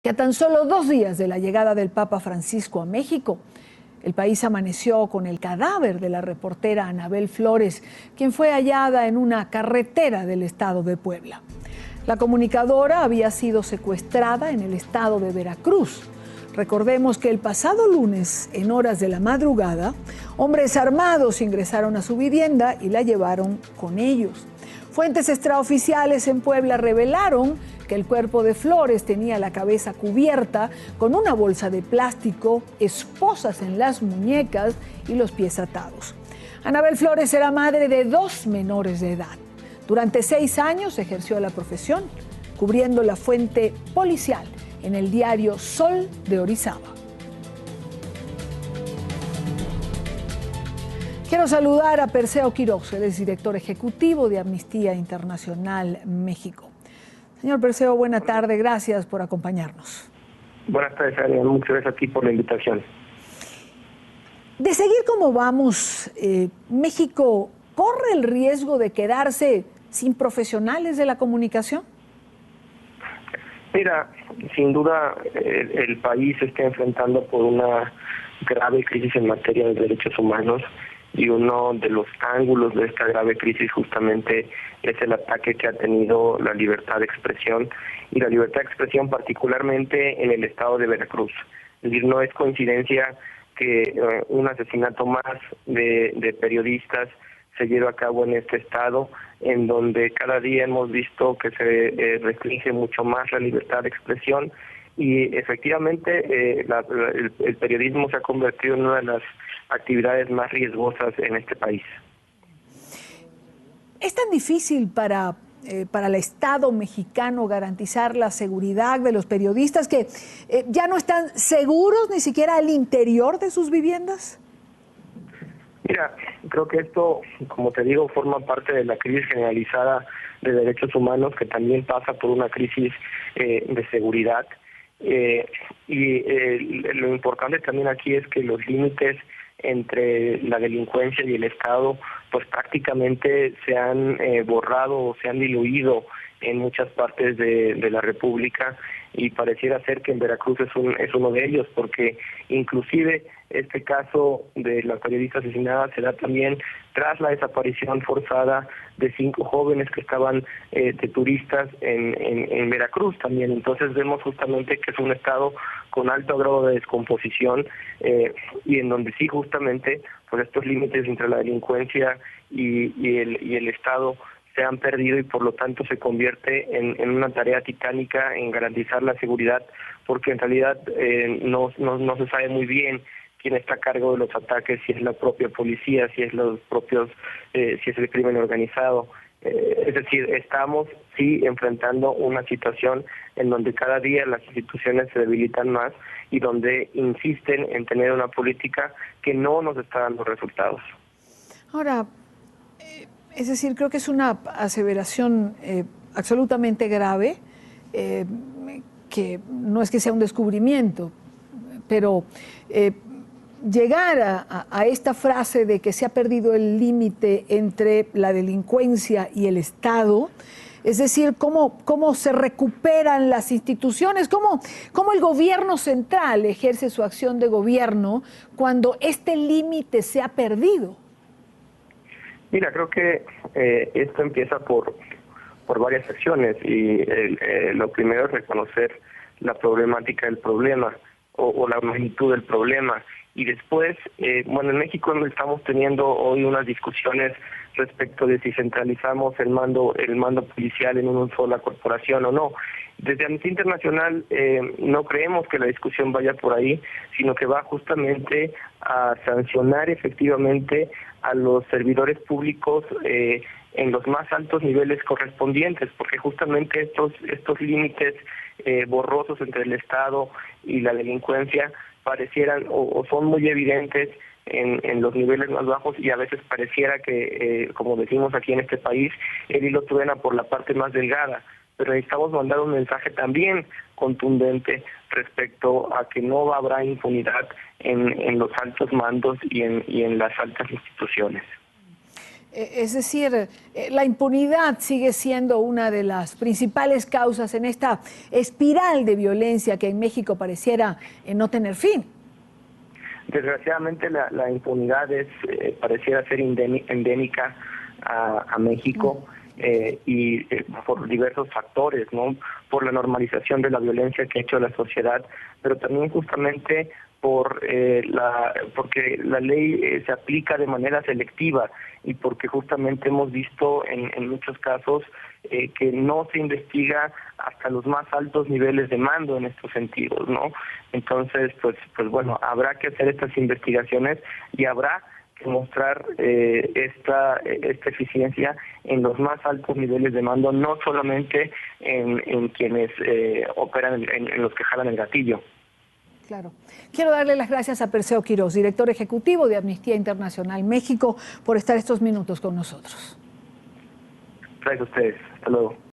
Que a tan solo 2 días de la llegada del Papa Francisco a México, el país amaneció con el cadáver de la reportera Anabel Flores, quien fue hallada en una carretera del estado de Puebla. La comunicadora había sido secuestrada en el estado de Veracruz. Recordemos que el pasado lunes, en horas de la madrugada, hombres armados ingresaron a su vivienda y la llevaron con ellos. Fuentes extraoficiales en Puebla revelaron que el cuerpo de Flores tenía la cabeza cubierta con una bolsa de plástico, esposas en las muñecas y los pies atados. Anabel Flores era madre de 2 menores de edad. Durante 6 años ejerció la profesión, cubriendo la fuente policial en el diario Sol de Orizaba. Quiero saludar a Perseo Quiroz, él es director ejecutivo de Amnistía Internacional México. Señor Perseo, buena tarde, gracias por acompañarnos. Buenas tardes, Ariel. Muchas gracias a ti por la invitación. De seguir como vamos, ¿México corre el riesgo de quedarse sin profesionales de la comunicación? Mira, sin duda el país se está enfrentando por una grave crisis en materia de derechos humanos y uno de los ángulos de esta grave crisis justamente es el ataque que ha tenido la libertad de expresión y la libertad de expresión particularmente en el estado de Veracruz. Es decir, no es coincidencia que un asesinato más de periodistas se lleva a cabo en este estado, en donde cada día hemos visto que se restringe mucho más la libertad de expresión y efectivamente el periodismo se ha convertido en una de las actividades más riesgosas en este país. ¿Es tan difícil para el Estado mexicano garantizar la seguridad de los periodistas que ya no están seguros ni siquiera al interior de sus viviendas? Mira, creo que esto, como te digo, forma parte de la crisis generalizada de derechos humanos que también pasa por una crisis de seguridad. Lo importante también aquí es que los límites entre la delincuencia y el Estado pues prácticamente se han borrado o se han diluido en muchas partes de la República y pareciera ser que en Veracruz es uno de ellos, porque inclusive este caso de la periodista asesinada se da también tras la desaparición forzada de 5 jóvenes que estaban de turistas en Veracruz también. Entonces vemos justamente que es un estado con alto grado de descomposición y en donde sí justamente pues estos límites entre la delincuencia y el Estado se han perdido y por lo tanto se convierte en una tarea titánica en garantizar la seguridad, porque en realidad no se sabe muy bien quién está a cargo de los ataques, si es la propia policía, si es si es el crimen organizado. Es decir, estamos sí enfrentando una situación en donde cada día las instituciones se debilitan más y donde insisten en tener una política que no nos está dando resultados. Ahora, es decir, creo que es una aseveración absolutamente grave, que no es que sea un descubrimiento, pero llegar a esta frase de que se ha perdido el límite entre la delincuencia y el Estado, es decir, cómo se recuperan las instituciones, cómo el gobierno central ejerce su acción de gobierno cuando este límite se ha perdido. Mira, creo que esto empieza por varias acciones y lo primero es reconocer la problemática del problema o la magnitud del problema. Y después, en México estamos teniendo hoy unas discusiones respecto de si centralizamos el mando policial en una sola corporación o no. Desde Amnistía Internacional no creemos que la discusión vaya por ahí, sino que va justamente a sancionar efectivamente a los servidores públicos en los más altos niveles correspondientes, porque justamente estos límites borrosos entre el Estado y la delincuencia parecieran o son muy evidentes en los niveles más bajos y a veces pareciera que, como decimos aquí en este país, el hilo truena por la parte más delgada, pero necesitamos mandar un mensaje también contundente respecto a que no habrá impunidad en los altos mandos y en las altas instituciones. Es decir, la impunidad sigue siendo una de las principales causas en esta espiral de violencia que en México pareciera no tener fin. Desgraciadamente la impunidad pareciera ser endémica a México por diversos factores, ¿no? Por la normalización de la violencia que ha hecho la sociedad, pero también justamente porque la ley se aplica de manera selectiva y porque justamente hemos visto en muchos casos que no se investiga hasta los más altos niveles de mando en estos sentidos, ¿no? Entonces, pues bueno, habrá que hacer estas investigaciones y habrá que mostrar esta eficiencia en los más altos niveles de mando, no solamente en quienes operan, en los que jalan el gatillo. Claro. Quiero darle las gracias a Perseo Quirós, director ejecutivo de Amnistía Internacional México, por estar estos minutos con nosotros. Gracias a ustedes. Hasta luego.